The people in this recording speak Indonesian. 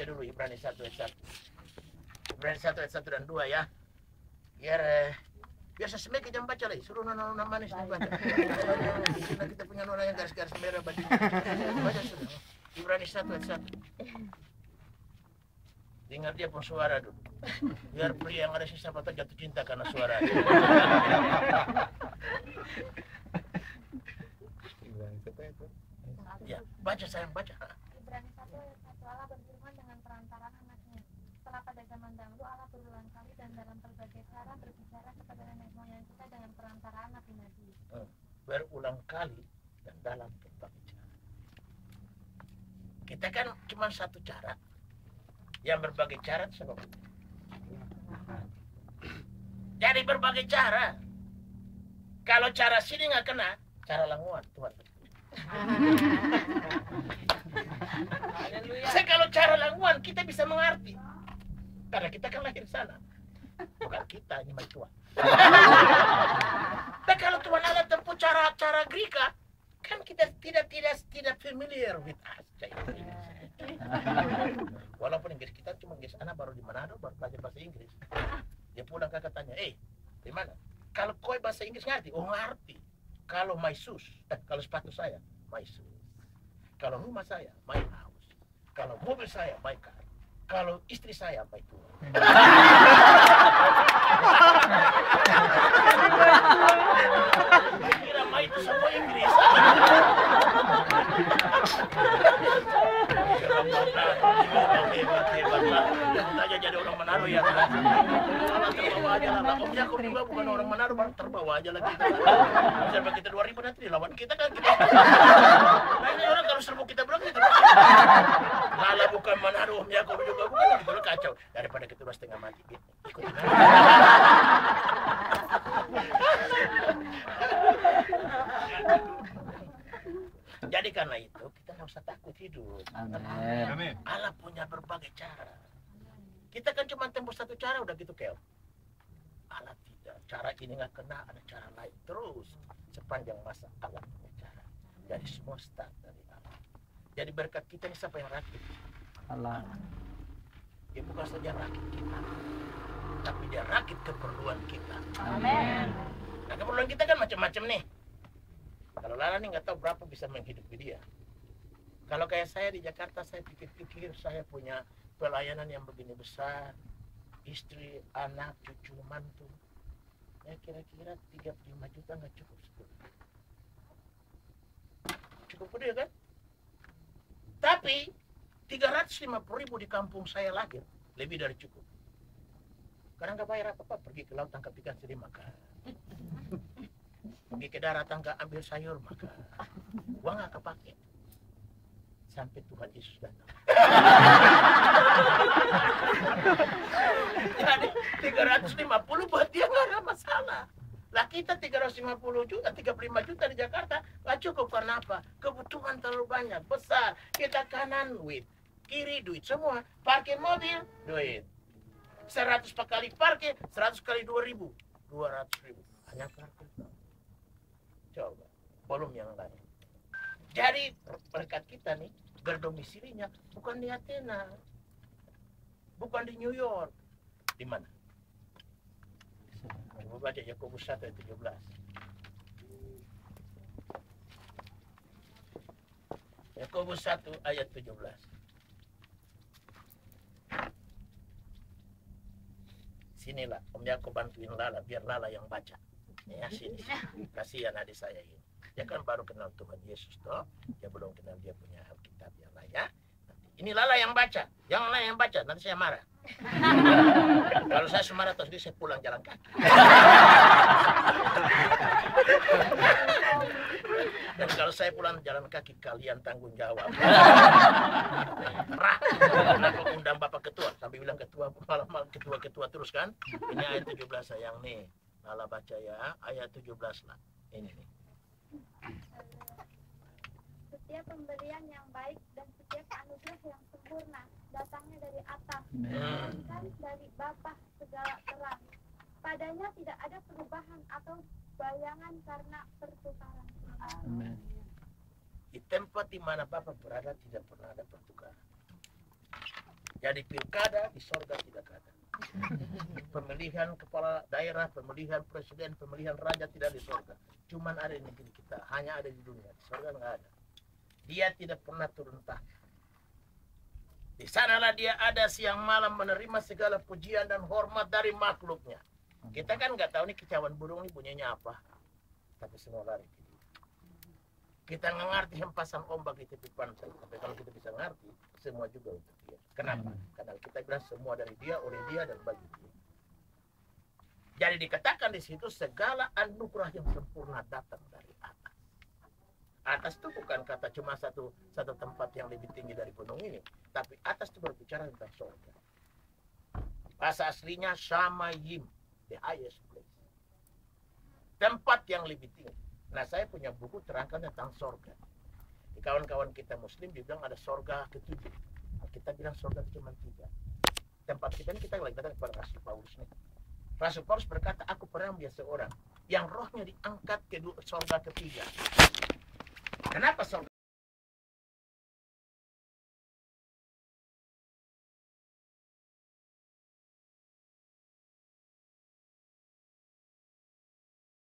dulu Ibrani 1 ayat 1. Ibrani 1 ayat 1 dan 2 ya. Biar saya semeki jam baca lagi. Suruh nona manis nih baca. Kita punya nona yang garis-garis merah baca. Baca sudah. Ibrani 1 ayat 1. Dengar dia pun suara dulu. Biar pria yang ada sisa mata jatuh cinta karena suara. Ya, baca sayang, baca. Ibrani 1 ayat 1. Allah berfirman dengan perantaraan anaknya. Setelah pada zaman dahulu Allah berulang kali dan dalam berbagai cara berbicara kepada nenek moyang kita dengan perantaraan nabi-nabi. Berulang kali dan dalam berbagai cara. Kita kan cuma satu cara. Yang berbagai cara itu sebab. Jadi berbagai cara. Kalau cara sini nggak kena, cara languan Tuhan. Kalau cara languan kita bisa mengerti. Karena kita kan lahir sana. Bukan kita, ini Tuhan. Dan kalau Tuhan Allah tempuh cara Greka, kan kita tidak familiar with us. Walaupun Inggris kita cuma Inggris anak baru di Manado baru belajar bahasa Inggris. Dia pulang kakak tanya, di mana? Kalau kau bahasa Inggris ngerti? Oh ngerti. Kalau my shoes, kalau sepatu saya, my shoes. Kalau rumah saya, my house. Kalau mobil saya, my car. Kalau istri saya, my Tuhan. Kira my itu semua Inggris. Hebat. Jadi orang Manado ya. Terbawa aja lah. Om Yakob juga bukan orang Manado, baru terbawa aja lagi. Misalnya kita 2000 nanti lawan kita kan. Nah ini orang kalau serbu kita bilang kita. Lala bukan Manado, Om Yakob juga bukan. Kalau kacau daripada kita setengah mati. Ikutin aja. Jadi karena itu kita nggak usah takut hidup. Amin. Allah punya berbagai cara. Kita kan cuma tembus satu cara udah gitu Kel. Allah tidak. Cara ini nggak kena, ada cara lain terus sepanjang masa Allah punya cara. Jadi semua start dari Allah. Jadi berkat kita ini siapa yang rakit? Allah. Dia bukan saja rakit kita, tapi dia rakit keperluan kita. Amin. Nah keperluan kita kan macam-macam nih. Kalau Lala nih nggak tahu berapa bisa menghidupi dia. Kalau kayak saya di Jakarta, saya pikir-pikir saya punya pelayanan yang begini besar, istri, anak, cucu, mantu. Ya kira-kira 35 juta nggak cukup sebetulnya. Cukup gede kan? Tapi 350.000 di kampung saya lahir lebih dari cukup. Karena nggak bayar apa-apa, pergi ke laut tangkap ikan sendiri makan. Pergi ke darat tangga ambil sayur maka uang nggak kepake sampai Tuhan Yesus datang. Jadi 350 buat dia nggak ada masalah. Lah kita 350 juta, 35 juta di Jakarta nggak cukup karena apa? Kebutuhan terlalu banyak, besar. Kita kanan duit, kiri duit, semua. Parkir mobil duit. 100 kali parkir, 100 kali 2.000, 200.000. Hanya parkir. Coba, belum yang lain. Jadi berkat kita nih berdomisilinya bukan di Athena, bukan di New York. Di mana? Coba baca Yakobus 1 ayat 17. Yakobus 1 ayat 17. Sinilah Om Yakob bantuin Lala biar Lala yang baca. Ya sini, kasihan adik saya ini. Dia kan baru kenal Tuhan Yesus toh. Dia belum kenal dia punya Alkitab yang lain ya. Nanti, ini Lala yang baca, yang lain yang baca. Nanti saya marah. Kalau saya semarah terus saya pulang jalan kaki. Dan kalau saya pulang jalan kaki kalian tanggung jawab. Rah, kenapa undang Bapak Ketua sampai bilang ketua malam ketua terus kan? Ini ayat 17 sayang nih. Lala baca ya, ayat 17 lah. Ini nih. Setiap pemberian yang baik dan setiap anugerah yang sempurna datangnya dari atas, dan dari Bapa segala terang. Padanya tidak ada perubahan atau bayangan karena pertukaran. Amin. Di tempat di mana Bapak berada tidak pernah ada pertukaran. Jadi pilkada di sorga tidak ada. Pemilihan kepala daerah, pemilihan presiden, pemilihan raja tidak di sorga. Cuman ada di negeri kita, hanya ada di dunia. Di sorga nggak ada. Dia tidak pernah turun tahta. Di sanalah dia ada siang malam menerima segala pujian dan hormat dari makhluknya. Kita kan nggak tahu nih kicauan burung ini punyanya apa. Tapi semua lari ke dia. Kita nggak ngerti hempasan ombak di tepi pantai. Tapi kalau kita bisa ngerti, semua juga untuk dia. Kenapa? Karena kita bilang semua dari dia, oleh dia, dan bagi dia. Jadi dikatakan di situ segala anugerah yang sempurna datang dari atas. Atas itu bukan kata cuma satu tempat yang lebih tinggi dari gunung ini. Tapi atas itu berbicara tentang surga. Bahasa aslinya Shamayim, the highest place. Tempat yang lebih tinggi. Nah, saya punya buku terangkan tentang surga. Di kawan-kawan kita muslim dibilang ada surga ketujuh. Nah, kita bilang surga itu cuma 3. Tempat kita ini kita lagi datang kepada Rasul Paulus nih. Rasul Paulus berkata, aku pernah melihat seorang yang rohnya diangkat ke surga ketiga. Kenapa surga